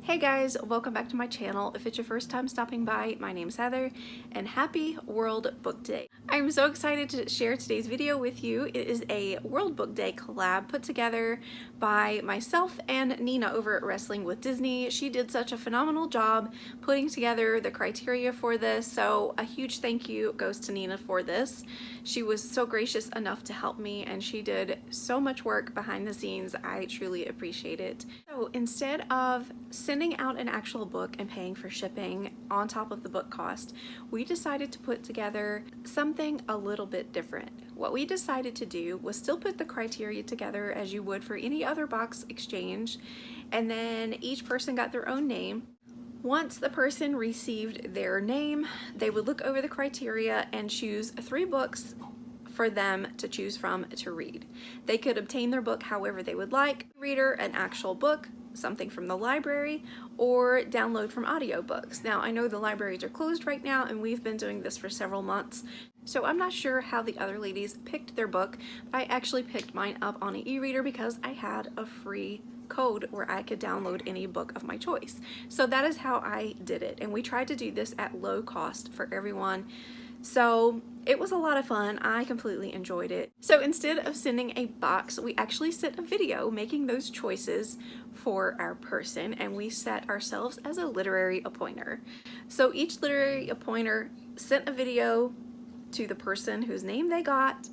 Hey guys, welcome back to my channel. If it's your first time stopping by, my name's Heather and happy World Book Day. I'm so excited to share today's video with you. It is a World Book Day collab put together by myself and Nina over at Wrestling with Disney. She did such a phenomenal job putting together the criteria for this, so a huge thank you goes to Nina for this. She was so gracious enough to help me and she did so much work behind the scenes. I truly appreciate it. So instead of sending out an actual book and paying for shipping on top of the book cost, we decided to put together something a little bit different. What we decided to do was still put the criteria together as you would for any other box exchange, and then each person got their own name. Once the person received their name, they would look over the criteria and choose 3 books for them to choose from to read. They could obtain their book however they would like, reader an actual book, something from the library, or download from audiobooks. Now I know the libraries are closed right now and we've been doing this for several months, so I'm not sure how the other ladies picked their book. I actually picked mine up on an e-reader because I had a free code where I could download any book of my choice. So that is how I did it, and we tried to do this at low cost for everyone. So it was a lot of fun. I completely enjoyed it. So instead of sending a box, we actually sent a video making those choices for our person, and we set ourselves as a literary appointer. So each literary appointer sent a video to the person whose name they got,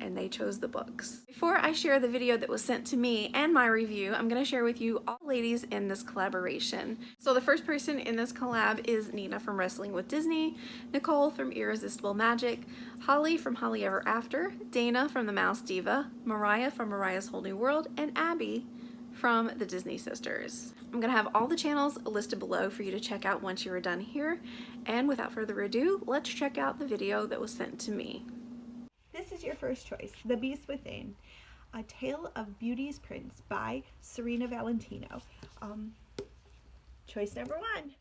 and they chose the books. Before I share the video that was sent to me and my review, I'm going to share with you all the ladies in this collaboration. So the first person in this collab is Nina from Wrestling with Disney, Nicole from Earresistablemagic, Hollie from Hollie Ever After, Dana from the Mouse Diva, Mariah from Mariah's Whole New World, and Abby from the Disney Sisters. I'm going to have all the channels listed below for you to check out once you are done here. And without further ado, let's check out the video that was sent to me. This is your first choice, The Beast Within, A Tale of Beauty's Prince by Serena Valentino. Choice number 1.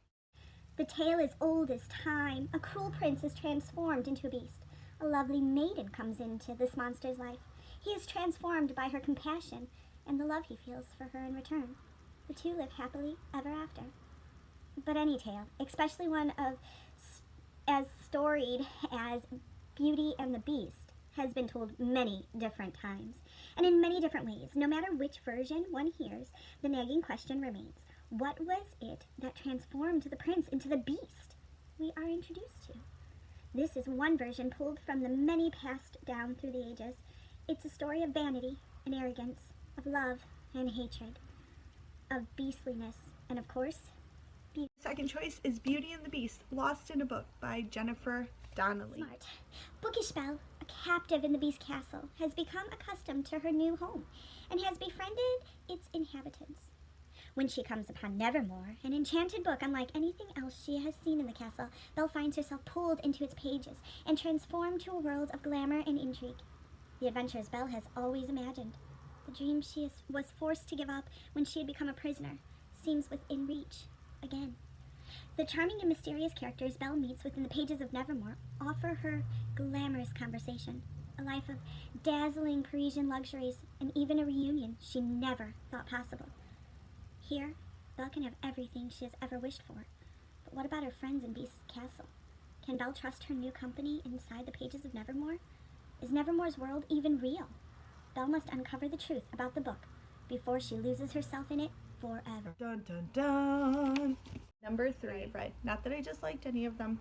The tale is old as time. A cruel prince is transformed into a beast. A lovely maiden comes into this monster's life. He is transformed by her compassion and the love he feels for her in return. The two live happily ever after. But any tale, especially one as storied as Beauty and the Beast, has been told many different times, and in many different ways. No matter which version one hears, the nagging question remains: what was it that transformed the prince into the beast we are introduced to? This is one version pulled from the many passed down through the ages. It's a story of vanity and arrogance, of love and hatred, of beastliness, and of course, beauty. Second choice is Beauty and the Beast, Lost in a Book by Jennifer Donnelly. Smart. Bookish Belle, a captive in the Beast Castle, has become accustomed to her new home and has befriended its inhabitants. When she comes upon Nevermore, an enchanted book unlike anything else she has seen in the castle, Belle finds herself pulled into its pages and transformed to a world of glamour and intrigue. The adventures Belle has always imagined, the dream she was forced to give up when she had become a prisoner, seems within reach again. The charming and mysterious characters Belle meets within the pages of Nevermore offer her glamorous conversation, a life of dazzling Parisian luxuries, and even a reunion she never thought possible. Here, Belle can have everything she has ever wished for. But what about her friends in Beast's Castle? Can Belle trust her new company inside the pages of Nevermore? Is Nevermore's world even real? Belle must uncover the truth about the book before she loses herself in it forever. Dun dun dun! Number 3, right? Not that I disliked any of them,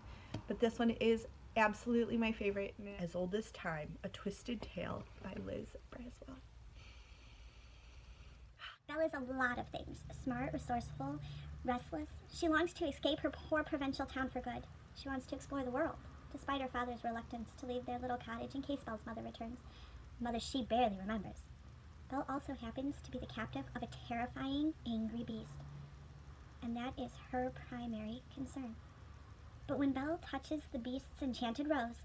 but this one is absolutely my favorite. As Old as Time, A Twisted Tale by Liz Braswell. Belle is a lot of things. Smart, resourceful, restless. She longs to escape her poor provincial town for good. She wants to explore the world, despite her father's reluctance to leave their little cottage in case Belle's mother returns. A mother she barely remembers. Belle also happens to be the captive of a terrifying, angry beast, and that is her primary concern. But when Belle touches the beast's enchanted rose,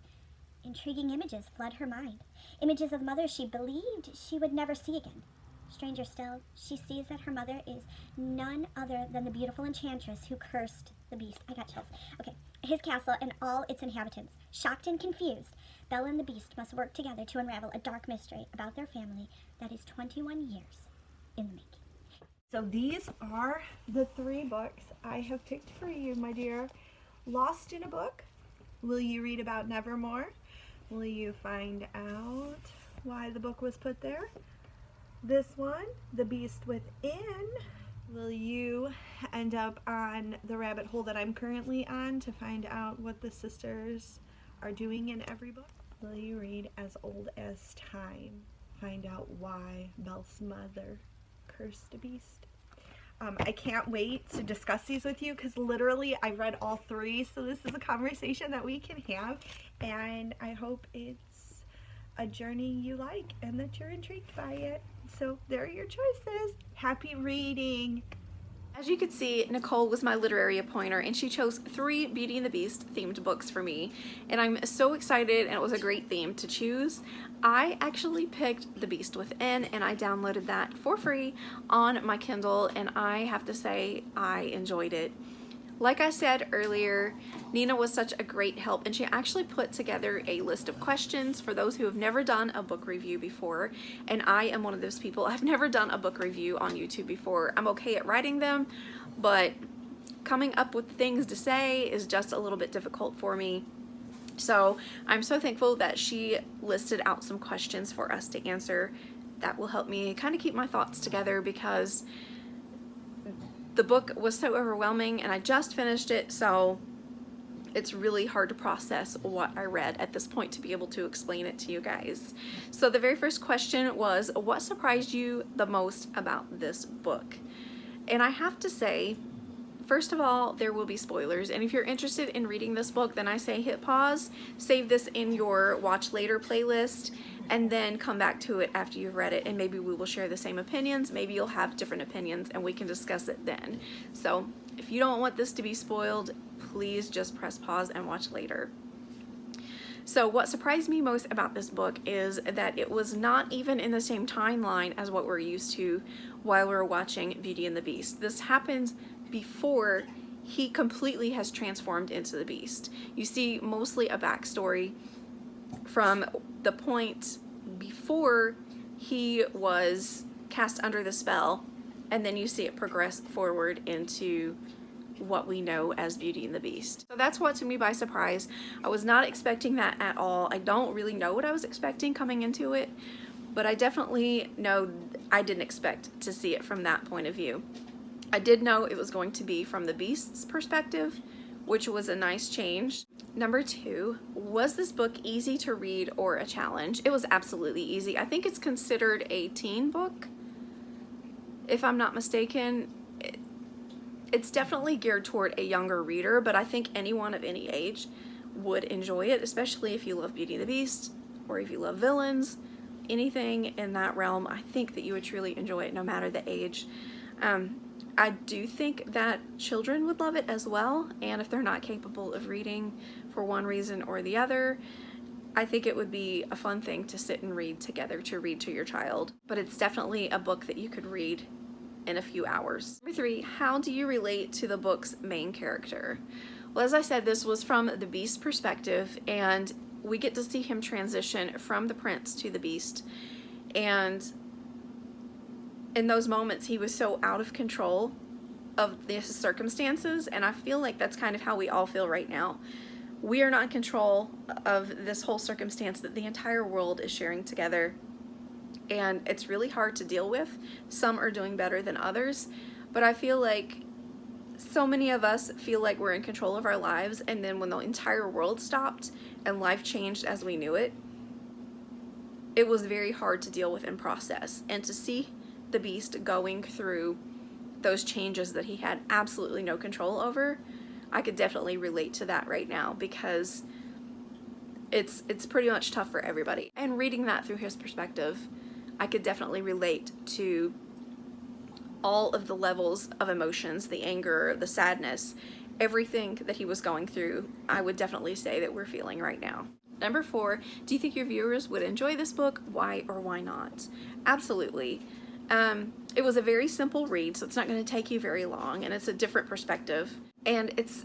intriguing images flood her mind. Images of the mother she believed she would never see again. Stranger still, she sees that her mother is none other than the beautiful enchantress who cursed the beast. I got chills. Okay, his castle and all its inhabitants. Shocked and confused, Belle and the beast must work together to unravel a dark mystery about their family that is 21 years in the making. So these are the 3 books I have picked for you, my dear. Lost in a Book. Will you read about Nevermore? Will you find out why the book was put there? This one, The Beast Within. Will you end up on the rabbit hole that I'm currently on to find out what the sisters are doing in every book? Will you read As Old as Time? Find out why Belle's mother cursed a beast. I can't wait to discuss these with you because literally I read all 3, so this is a conversation that we can have, and I hope it's a journey you like and that you're intrigued by it. So there are your choices. Happy reading! As you could see, Nicole was my literary appointer, and she chose 3 Beauty and the Beast themed books for me, and I'm so excited, and it was a great theme to choose. I actually picked The Beast Within, and I downloaded that for free on my Kindle, and I have to say I enjoyed it. Like I said earlier, Nina was such a great help, and she actually put together a list of questions for those who have never done a book review before, and I am one of those people. I've never done a book review on YouTube before. I'm okay at writing them, but coming up with things to say is just a little bit difficult for me. So I'm so thankful that she listed out some questions for us to answer. That will help me kind of keep my thoughts together, because the book was so overwhelming and I just finished it, so it's really hard to process what I read at this point to be able to explain it to you guys. So the very first question was, what surprised you the most about this book? And I have to say, first of all, there will be spoilers, and if you're interested in reading this book, then I say hit pause, save this in your watch later playlist, and then come back to it after you've read it, and maybe we will share the same opinions. Maybe you'll have different opinions and we can discuss it then. So if you don't want this to be spoiled, please just press pause and watch later. So what surprised me most about this book is that it was not even in the same timeline as what we're used to while we're watching Beauty and the Beast. This happens before he completely has transformed into the Beast. You see mostly a backstory from the point before he was cast under the spell, and then you see it progress forward into what we know as Beauty and the Beast. So that's what took me by surprise. I was not expecting that at all. I don't really know what I was expecting coming into it, but I definitely know I didn't expect to see it from that point of view. I did know it was going to be from the Beast's perspective, which was a nice change. Number 2, was this book easy to read or a challenge? It was absolutely easy. I think it's considered a teen book, if I'm not mistaken. It's definitely geared toward a younger reader, but I think anyone of any age would enjoy it, especially if you love Beauty and the Beast, or if you love villains, anything in that realm. I think that you would truly enjoy it no matter the age. I do think that children would love it as well, and if they're not capable of reading for one reason or the other, I think it would be a fun thing to sit and read together, to read to your child. But it's definitely a book that you could read in a few hours. Number 3, how do you relate to the book's main character? Well, as I said, this was from the Beast's perspective, and we get to see him transition from the prince to the Beast, and in those moments he was so out of control of the circumstances, and I feel like that's kind of how we all feel right now. We are not in control of this whole circumstance that the entire world is sharing together, and it's really hard to deal with. Some are doing better than others, but I feel like so many of us feel like we're in control of our lives, and then when the entire world stopped and life changed as we knew it, it was very hard to deal with and process. And to see the Beast going through those changes that he had absolutely no control over, I could definitely relate to that right now, because it's pretty much tough for everybody. And reading that through his perspective, I could definitely relate to all of the levels of emotions, the anger, the sadness, everything that he was going through. I would definitely say that we're feeling right now. Number 4, do you think your viewers would enjoy this book? Why or why not? Absolutely. It was a very simple read, so it's not going to take you very long, and it's a different perspective, and it's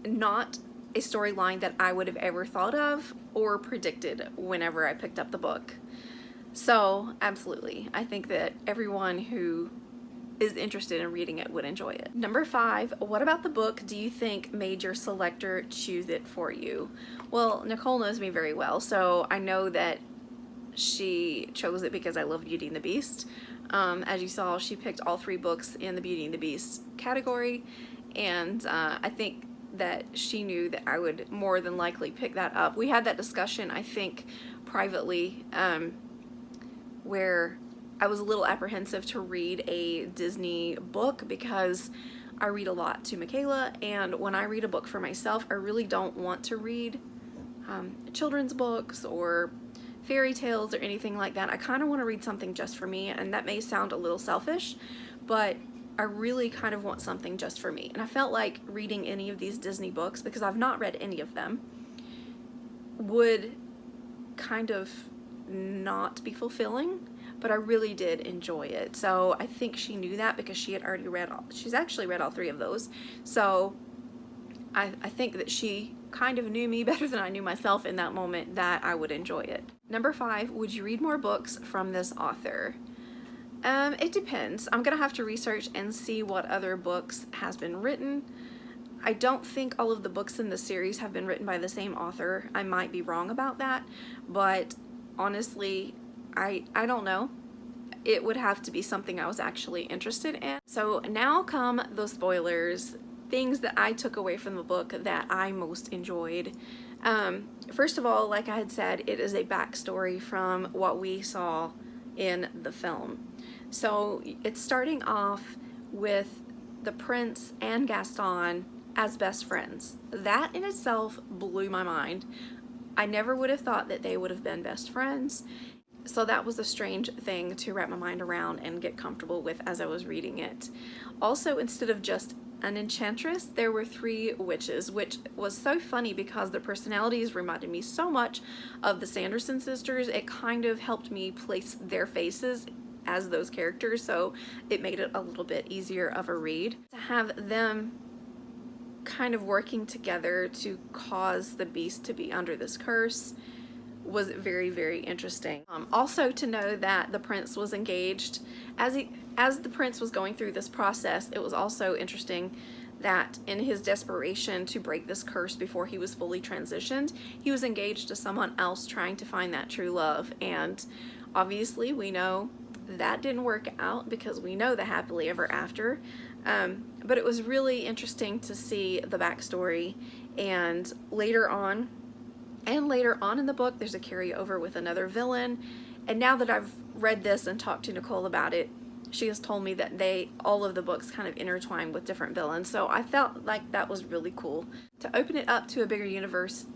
not a storyline that I would have ever thought of or predicted whenever I picked up the book. So absolutely, I think that everyone who is interested in reading it would enjoy it. Number 5, what about the book do you think made your selector choose it for you? Well, Nicole knows me very well, so I know that she chose it because I love Beauty and the Beast. As you saw, she picked all 3 books in the Beauty and the Beast category, and I think that she knew that I would more than likely pick that up. We had that discussion, I think, privately, where I was a little apprehensive to read a Disney book because I read a lot to Michaela, and when I read a book for myself, I really don't want to read children's books or fairy tales or anything like that. I kind of want to read something just for me, and that may sound a little selfish, but I really kind of want something just for me. And I felt like reading any of these Disney books, because I've not read any of them, would kind of not be fulfilling, but I really did enjoy it. So I think she knew that because she had already read she's actually read all 3 of those. So I think that she kind of knew me better than I knew myself in that moment that I would enjoy it. Number 5, would you read more books from this author? It depends. I'm gonna have to research and see what other books has been written. I don't think all of the books in the series have been written by the same author. I might be wrong about that, but honestly, I don't know. It would have to be something I was actually interested in. So now come the spoilers, things that I took away from the book that I most enjoyed. First of all, like I had said, it is a backstory from what we saw in the film. So it's starting off with the prince and Gaston as best friends. That in itself blew my mind. I never would have thought that they would have been best friends. So that was a strange thing to wrap my mind around and get comfortable with as I was reading it. Also, instead of just an enchantress, there were 3 witches, which was so funny because their personalities reminded me so much of the Sanderson sisters. It kind of helped me place their faces as those characters, so it made it a little bit easier of a read. To have them kind of working together to cause the beast to be under this curse was very, very interesting. Also to know that the prince was engaged. As the prince was going through this process, it was also interesting that in his desperation to break this curse before he was fully transitioned, he was engaged to someone else trying to find that true love. And obviously we know that didn't work out because we know the happily ever after. But it was really interesting to see the backstory, and later on in the book there's a carryover with another villain, and now that I've read this and talked to Nicole about it, she has told me that all of the books kind of intertwine with different villains, so I felt like that was really cool to open it up to a bigger universe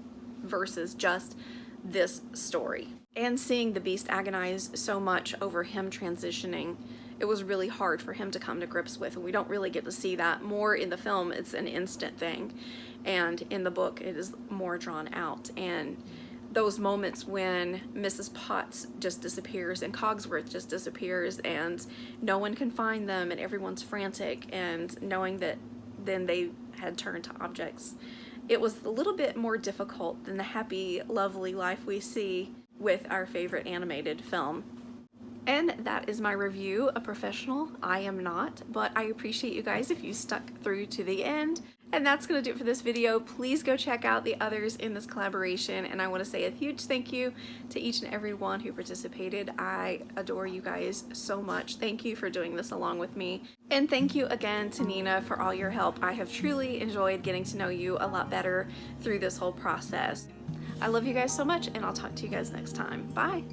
versus just this story. And seeing the beast agonize so much over him transitioning, it was really hard for him to come to grips with, and we don't really get to see that. More in the film, it's an instant thing, and in the book it is more drawn out. And those moments when Mrs. Potts just disappears and Cogsworth just disappears and no one can find them and everyone's frantic, and knowing that then they had turned to objects, it was a little bit more difficult than the happy, lovely life we see with our favorite animated film. And that is my review. A professional, I am not, but I appreciate you guys if you stuck through to the end. And that's gonna do it for this video. Please go check out the others in this collaboration, and I want to say a huge thank you to each and every one who participated. I adore you guys so much. Thank you for doing this along with me. And thank you again to Nina for all your help. I have truly enjoyed getting to know you a lot better through this whole process. I love you guys so much, and I'll talk to you guys next time. Bye!